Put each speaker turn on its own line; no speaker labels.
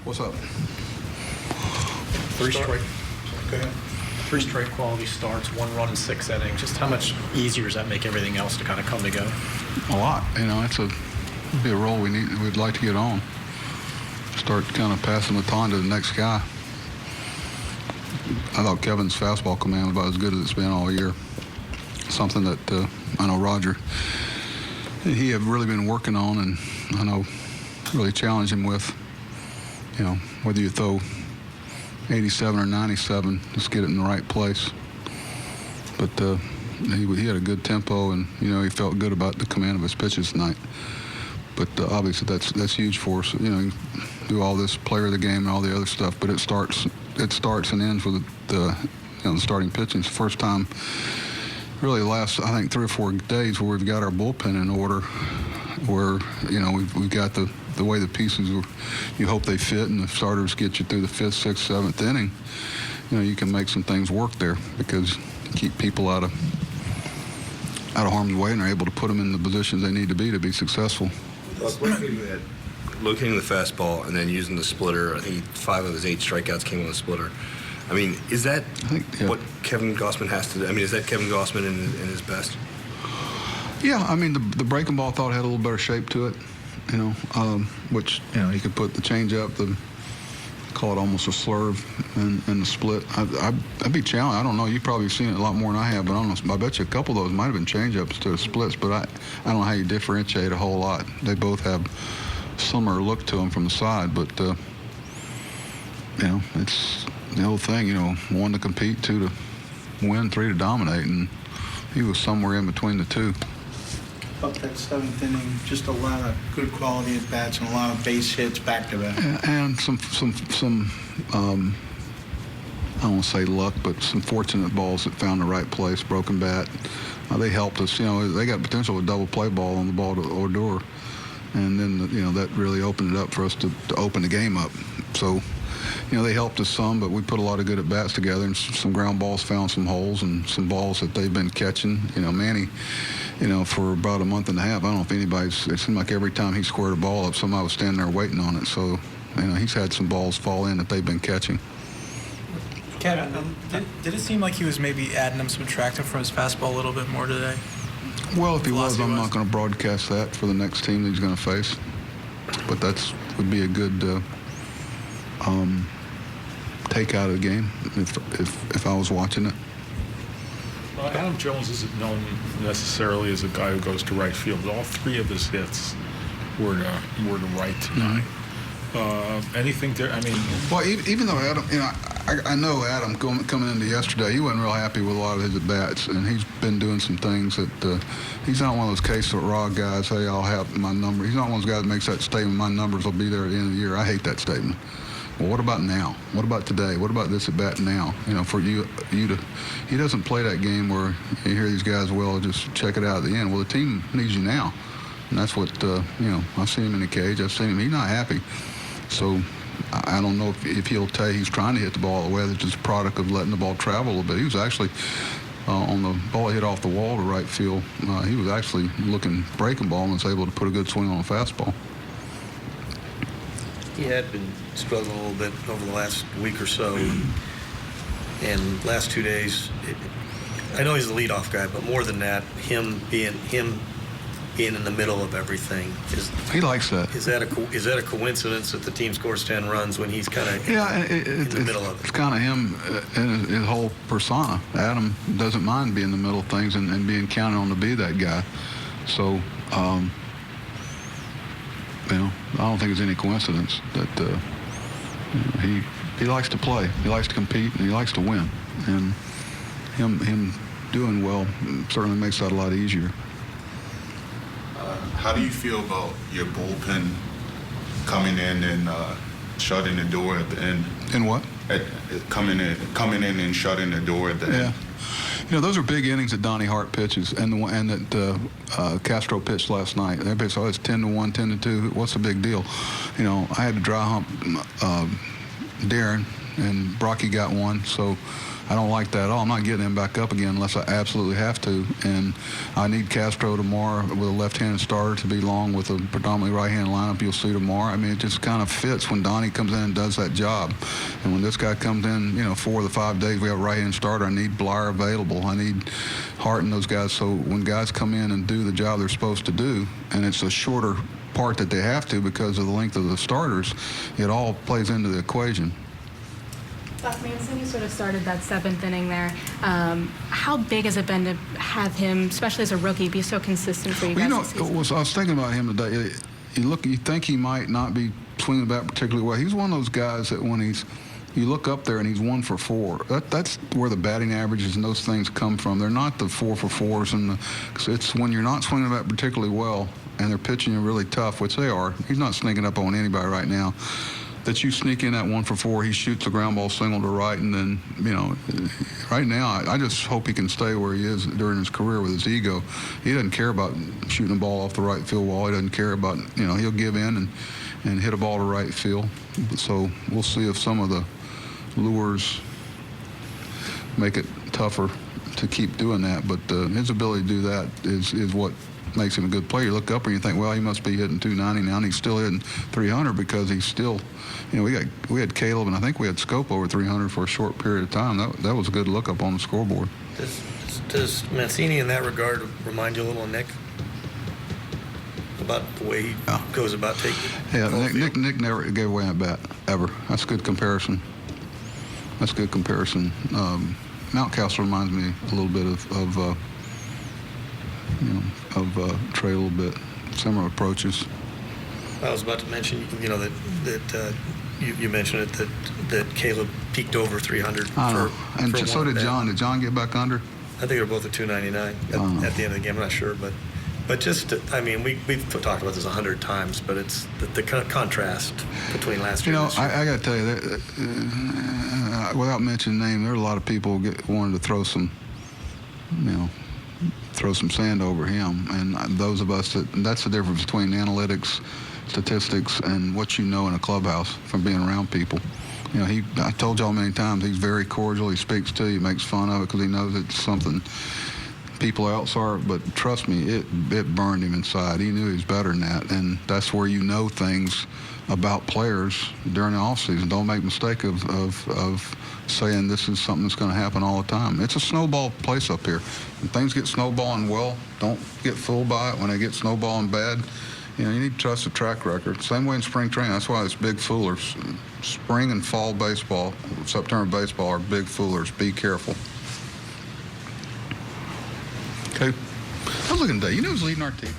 What's up?
Three straight.
Go ahead.
3 straight quality starts, 1 run in 6 innings. Just how much easier does that make everything else to kind of come together?
A lot. It'd be a role we'd like to get on. Start kind of passing the baton to the next guy. I thought Kevin's fastball command was about as good as it's been all year. Something that I know Roger, he have really been working on, and I know really challenge him with, whether you throw 87 or 97, just get it in the right place. But he had a good tempo, and he felt good about the command of his pitches tonight. But obviously that's huge for us. Do all this player of the game and all the other stuff, but it starts and ends with the starting pitching. It's the first time really the last, I think, 3 or 4 days where we've got our bullpen in order, where we've got the way the pieces you hope they fit, and the starters get you through the 5th, 6th, 7th inning. You can make some things work there because you keep people out of harm's way, and are able to put them in the positions they need to be successful.
Locating the fastball and then using the splitter. I think 5 of his 8 strikeouts came on the splitter. I mean, is that what Kevin Gossman has to do? I mean, is that Kevin Gossman in his best?
Yeah, I mean, the breaking ball I thought had a little better shape to it, which, he could put the change up, call it almost a slurve in the split. I'd be challenged. I don't know. You've probably seen it a lot more than I have, but I don't know. I bet you a couple of those might have been change-ups to splits, but I don't know how you differentiate a whole lot. They both have similar look to them from the side, but, it's the whole thing, 1 to compete, 2 to win, 3 to dominate, and he was somewhere in between the two.
About that 7th inning, just a lot of good quality at bats and a lot of base hits back to back.
And some I don't want to say luck, but some fortunate balls that found the right place, broken bat. They helped us. They got potential with double play ball on the ball to Odor, and then that really opened it up for us to open the game up. So. They helped us some, but we put a lot of good at-bats together, and some ground balls found some holes, and some balls that they've been catching. Manny, for about a month and a half, I don't know if it seemed like every time he squared a ball up, somebody was standing there waiting on it. So, he's had some balls fall in that they've been catching.
Kevin, did it seem like he was maybe adding him, subtracting from his fastball a little bit more today?
Well, if he was, I'm not going to broadcast that for the next team that he's going to face. But would be a good take out of the game if I was watching it.
Well, Adam Jones isn't known necessarily as a guy who goes to right field. All 3 of his hits were to right tonight. Anything there? I mean,
well, even though Adam, I know Adam coming into yesterday, he wasn't real happy with a lot of his at bats, and he's been doing some things that he's not one of those case of raw guys. Hey, I'll have my number. He's not one of those guys that makes that statement. My numbers will be there at the end of the year. I hate that statement. Well, what about now? What about today? What about this at bat now? For you to, he doesn't play that game where you hear these guys, well, just check it out at the end. Well, the team needs you now, and that's what I've seen him in the cage. I've seen him. He's not happy, so I don't know if he'll tell you he's trying to hit the ball away. That's just a product of letting the ball travel a little bit. He was actually on the ball hit off the wall to right field. He was actually looking breaking ball and was able to put a good swing on a fastball.
He had been struggling a little bit over the last week or so, and last 2 days. I know he's the leadoff guy, but more than that, him being in the middle of everything
he likes that.
Is that a coincidence that the team scores 10 runs when he's kind of in the middle of it?
It's kind of him and his whole persona. Adam doesn't mind being in the middle of things and being counted on to be that guy. So. I don't think it's any coincidence that he likes to play, he likes to compete, and he likes to win. And him doing well certainly makes that a lot easier.
How do you feel about your bullpen coming in and shutting the door at the end?
In what?
Coming in and shutting the door at the end.
Those are big innings that Donnie Hart pitches, and that Castro pitched last night. Everybody said, it's 10-1, 10-2. What's the big deal? I had to dry hump Darren, and Brocky got one. So, I don't like that at all. I'm not getting him back up again unless I absolutely have to. And I need Castro tomorrow with a left-handed starter to be long with a predominantly right-handed lineup. You'll see tomorrow. I mean, it just kind of fits when Donnie comes in and does that job. And when this guy comes in, 4 of the 5 days we have a right-handed starter, I need Blyer available. I need Hart and those guys. So when guys come in and do the job they're supposed to do, and it's a shorter part that they have to because of the length of the starters, it all plays into the equation.
Doc Manson, you sort of started that 7th inning there. How big has it been to have him, especially as a rookie, be so consistent for you guys this season?
I was thinking about him today. You think he might not be swinging the bat particularly well. He's one of those guys that when you look up there and he's 1 for 4. That's where the batting averages and those things come from. They're not the 4 for 4s, it's when you're not swinging the bat particularly well and they're pitching you really tough, which they are. He's not sneaking up on anybody right now. That you sneak in that 1 for 4, he shoots a ground ball single to right, and then, right now, I just hope he can stay where he is during his career with his ego. He doesn't care about shooting a ball off the right field wall. He doesn't care about, he'll give in and hit a ball to right field. So we'll see if some of the lures make it tougher to keep doing that. But his ability to do that is what makes him a good player. You look up and you think, well, he must be hitting 290 now, and he's still hitting 300 because he's still, we had Caleb and I think we had Scope over 300 for a short period of time. That was a good look up on the scoreboard.
Does Mancini in that regard remind you a little of Nick? About the way he goes about taking
Yeah, Nick never gave away a bat, ever. That's a good comparison. Mountcastle reminds me a little bit of Trey a little bit. Similar approaches.
I was about to mention, that you mentioned it, that Caleb peaked over 300.
And so did John. Did John get back under?
I think they're both at 299 at the end of the game. I'm not sure, but just, we've talked about this 100 times, but it's the contrast between last year and this year.
I got to tell you, that, without mentioning names, there are a lot of people wanted to throw some sand over him. And those of us that's the difference between analytics, statistics, and what you know in a clubhouse from being around people. I told y'all many times, he's very cordial. He speaks to you, makes fun of it because he knows it's something people else are. But trust me, it burned him inside. He knew he was better than that. And that's where you know things about players during the offseason. Don't make the mistake of saying this is something that's going to happen all the time. It's a snowball place up here. When things get snowballing well, don't get fooled by it. When they get snowballing bad, you need to trust the track record. Same way in spring training. That's why it's big foolers. Spring and fall baseball, September baseball are big foolers. Be careful. Okay. I was looking today. Who's leading our team?